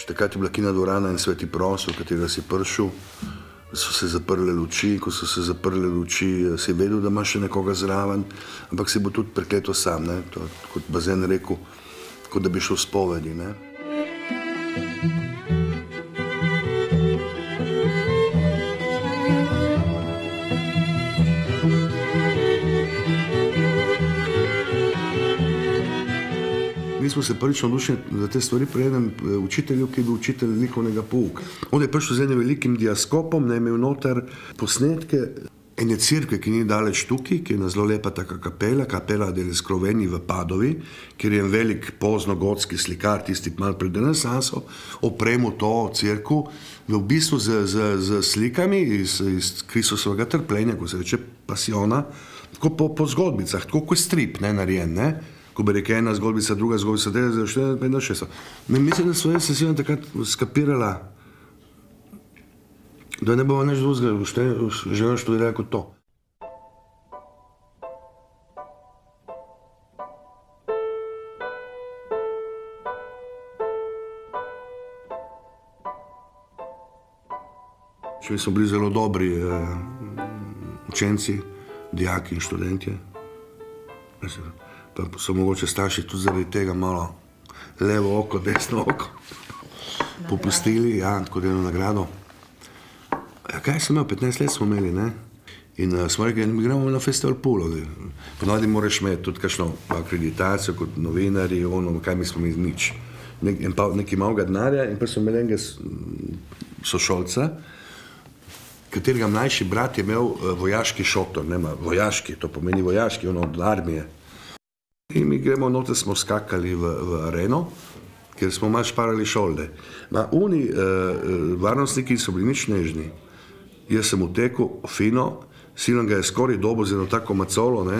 Takrat je bila kina dvorana in Sveti prostor, v katerega si prišel, so se zaprle luči, ko so se zaprle luči, si vedel, da imaš še nekoga zraven, ampak si bo tudi prekleto sam, ne? To, kot Bazen rekel, kot da bi šel v spovedi, ne? Mi smo se prvič navdušili za te stvari pri enem učitelju, ki je bil učitelj likovnega pouka. On je prišel z enim velikim diaskopom, ne imel noter posnetke ene cerkve, ki ni daleč tukaj, ki je ena zelo lepa taka kapela, kapela delle Skroveni v Padovi, kjer je en velik poznogotski slikar, tisti malo pred renesanso, opremil to cerkev, v bistvu z slikami iz Kristusovega trpljenja, ko se reče pasiona, tako po zgodbicah, tako kot strip, ne, narejen, ne? Ko bi rekel ena zgodbica, druga zgodbica, tretja, štiri, pet, šest. Mislim, da smo se vsi takrat skapirala, da ne bomo nič drugega želeli študirati kot to. Mi smo bili zelo dobri učenci, dijaki in študentje. Pa so mogoče starši tudi zaradi tega malo levo oko, desno oko popustili, ja, tako delno nagrado. Kaj sem imel, 15 let smo imeli, ne? In smo rekli, mi gremo na festival Pulo. Ponavadi moraš imeti tudi kakšno akreditacijo kot novinarji, ono, kaj mi smo imeli, nič. Nekaj malega denarja in pa smo imeli enega sošolca, katerega mlajši brat je imel vojaški šotor, nema, vojaški, to pomeni vojaški, ono od armije. In mi gremo noter, smo skakali v areno, ker smo malo šparali šolde. Oni varnostniki so bili nič nežni. Jaz sem utekel, fino, silno ga je skoraj dobo z eno tako macolo, ne,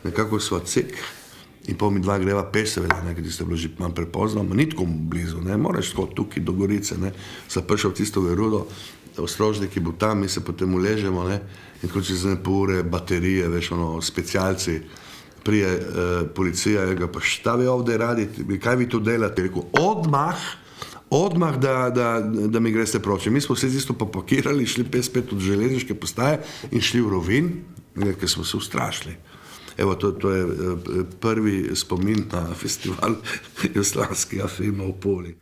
nekako sva cek, in pol mi dva greva peš, seveda, ne, ker tiste bilo že malo prepozno, ni tako blizu, ne, moraš tako tukaj do Gorice, ne, sem prišel v tisto Verudo, ostrožnik je bil tam, mi se potem uležemo, ne, in tako čez ne pol ure baterije, veš, ono, specialci, prije policija, je ga pa šta vi ovdje radite, kaj vi tu delate? Rekel, odmah da mi greste proče. Mi smo se isto popakirali, šli spet od železniške postaje in šli v Rovin, ker smo se ustrašili. Evo, to je prvi spomin na festival jugoslovanskega filma v Puli.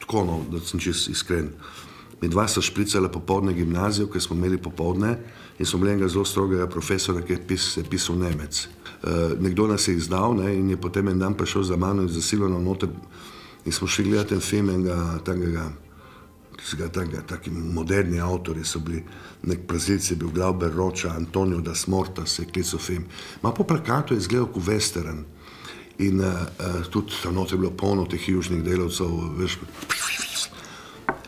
Tako, no, da sem čist iskren. Mi dva sta špricala popoldne gimnazijo, ker smo imeli popoldne in smo imeli enega zelo strogega profesora, ki je pisal Nemec. Nekdo nas je izdal, ne, in je potem en dan prišel za mano in zasilano noter in smo šli gledati en film enega taki moderni avtori so bili, nek Brazilci je bil Glauber Rocha, Antonio da Smorta se je klical film. Ma po plakatu je izgledal kot western. In tudi tam noter je bilo polno teh južnih delavcev, veš.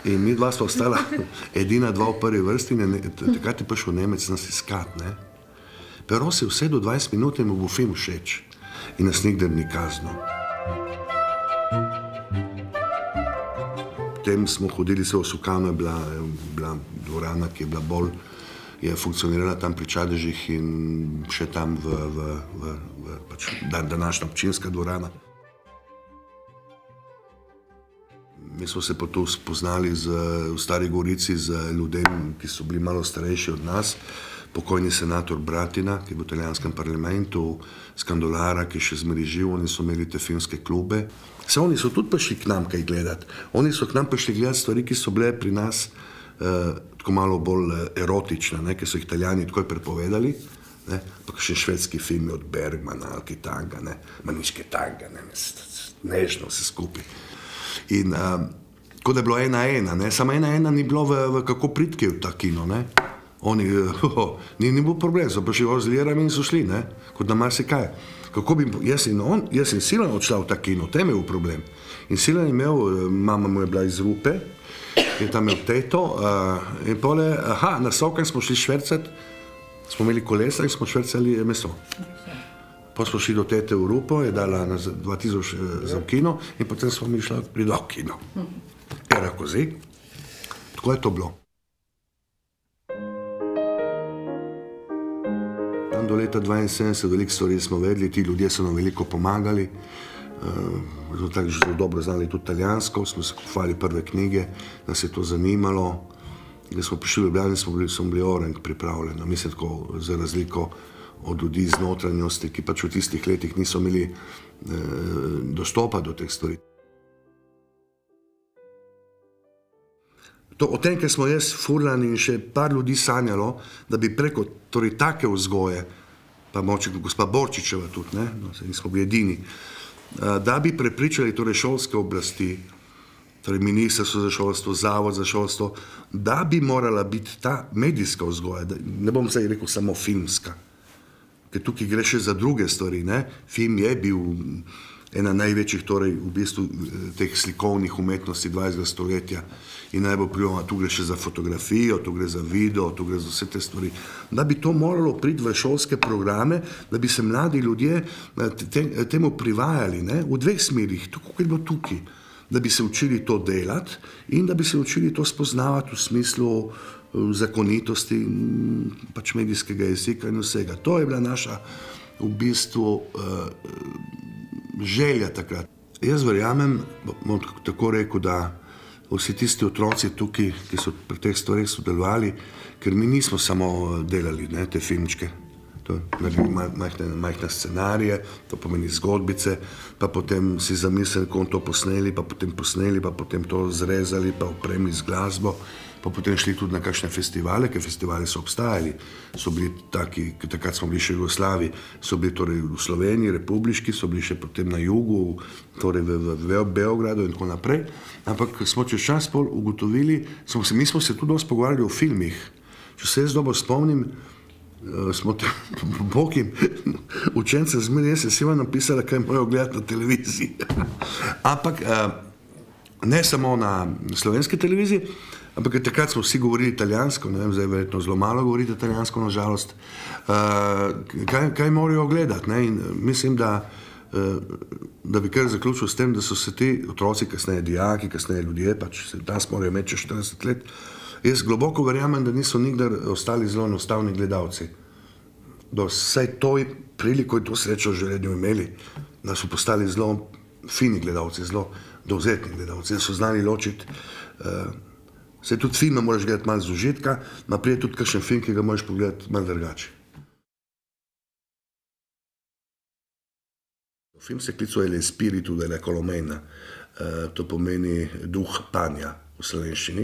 In mi dva sva ostala edina dva v prvi vrsti in takrat je prišel Nemec nas iskat, ne. Pero se vse do 20 minut in mu bo film všeč. In nas nikdar ni kaznil. Potem smo hodili se v Sukano, je bila dvorana, ki je bila bolj, je funkcionirala tam pri Čadežih in še tam pač današnja občinska dvorana. Mi smo se pa tu spoznali v Stari Gorici z ljudem, ki so bili malo starejši od nas. Pokojni senator Bratina, ki je v italijanskem parlamentu, Scandolara, ki je še zmeri živ, oni so imeli te filmske klube. Se oni so tudi prišli k nam kaj gledati. Oni so k nam prišli gledati stvari, ki so bile pri nas tako malo bolj erotične, ker so jih Italijani takoj prepovedali. Pa še švedski filmi od Bergmana, ali Kitanga, ma nič Kitanga, nežno vse skupaj. In tako da je bilo 1:1, samo 1:1 ni bilo v kako pridke v ta kino, Oni, ni bil problem, so prišli z lirami in so šli, ne, kot na marsikaj. Kako bi, jaz sem silan odšla v ta kino, tem je bil problem. In silan je imel, mama mu je bila iz Rupe, je tam imel teto, in pole, na Sokaj smo šli švercati, smo imeli kolesa in smo švercali meso. Pa smo šli do tete v Rupo, je dala na 2000 za kino in potem smo mi šli pri kino. Era così. Tako je to bilo. Do leta 1972 veliko stvari smo vedeli, ti ljudje so nam veliko pomagali, smo tako zelo dobro znali tudi italijansko, smo se kupovali prve knjige, nas je to zanimalo. Da smo prišli v Ljubljani, smo bili orang pripravljeni, mislim tako za razliko od ljudi iz notranjosti, ki pač v tistih letih niso imeli dostopa do teh stvari. O tem, ker smo jaz, Furlan in še par ljudi sanjalo, da bi preko torej take vzgoje, pa moče gospa Borčičeva tudi, ne, no, se nismo bili edini, da bi prepričali torej šolske oblasti, torej ministrstvo za šolstvo, zavod za šolstvo, da bi morala biti ta medijska vzgoja, ne bom zdaj rekel samo filmska, ker tukaj gre še za druge stvari, ne, film je bil ena največjih torej v bistvu teh slikovnih umetnosti 20. stoletja in najbolj prijoma, tu gre še za fotografijo, tu gre za video, tu gre za vse te stvari, da bi to moralo priti v šolske programe, da bi se mladi ljudje temu privajali, ne, v dveh smerih, tako kot je bilo tukaj, da bi se učili to delati in da bi se učili to spoznavati v smislu zakonitosti, pač medijskega jezika in vsega. To je bila naša v bistvu želja takrat. Jaz verjamem, bom tako rekel, da vsi tisti otroci tukaj, ki so pri teh stvareh sodelovali, ker mi nismo samo delali, ne, te filmčke, majhne scenarije, to pomeni zgodbice, pa potem si zamislili, kako to posneli, pa potem to zrezali, pa opremili z glasbo, pa potem šli tudi na kakšne festivale, ker festivali so obstajali, so bili taki, takrat smo bili še v Jugoslaviji, so bili torej v Sloveniji, republiški, so bili še potem na jugu, torej v Beogradu in tako naprej, ampak smo čez čas pol ugotovili, mi smo se tudi dosti pogovarjali o filmih, če se jaz dobro spomnim, smo te bokim učence zmeraj, jaz sem si vam napisala, kaj morajo gledati na televiziji. Ampak ne samo na slovenski televiziji, ampak takrat smo vsi govorili italijansko, ne vem, zdaj verjetno zelo malo govoriti italijansko, nažalost, kaj morajo gledati, ne, in mislim, da bi kar zaključil s tem, da so se ti otroci, kasneje dijaki, kasneje ljudje, pač danes morajo imeti čez 40 let, jaz globoko verjamem, da niso nikdar ostali zelo enostavni gledalci. Do vsaj toj priliko in to srečo v življenju imeli, da so postali zelo fini gledalci, zelo dovzetni gledalci, da so znali ločiti. Saj tudi filme moraš gledati malo z užitka, naprej tudi kakšen film, ki ga moraš pogledati malo drugače. Film se klicuje El Espiritu della Colomena, to pomeni duh panja v slovenščini.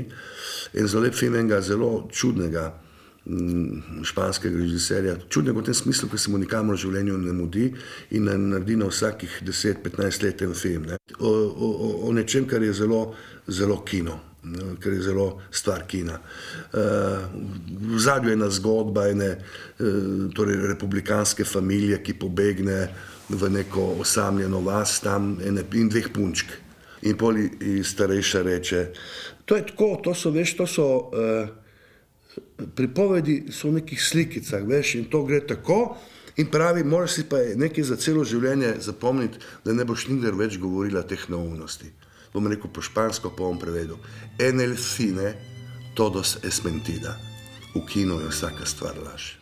In zelo lep film enega zelo čudnega španskega režiserja, čudnega v tem smislu, ker se mu nikamor v življenju ne mudi in naredi na vsakih 10-15 let en film. O nečem, kar je zelo kino, kar je zelo stvar kina. V zadju je ena zgodba ene republikanske familije, ki pobegne v neko osamljeno vas tam in dveh punčk. In pol starejša reče, to je tako, to so pripovedi, so v nekih slikicah, veš, in to gre tako, in pravi, moraš si pa nekaj za celo življenje zapomniti, da ne boš nikdar več govorila teh neumnosti. Bom rekel po špansko, pa bom prevedel. En el cine todos es mentira. V kinu je vsaka stvar laž.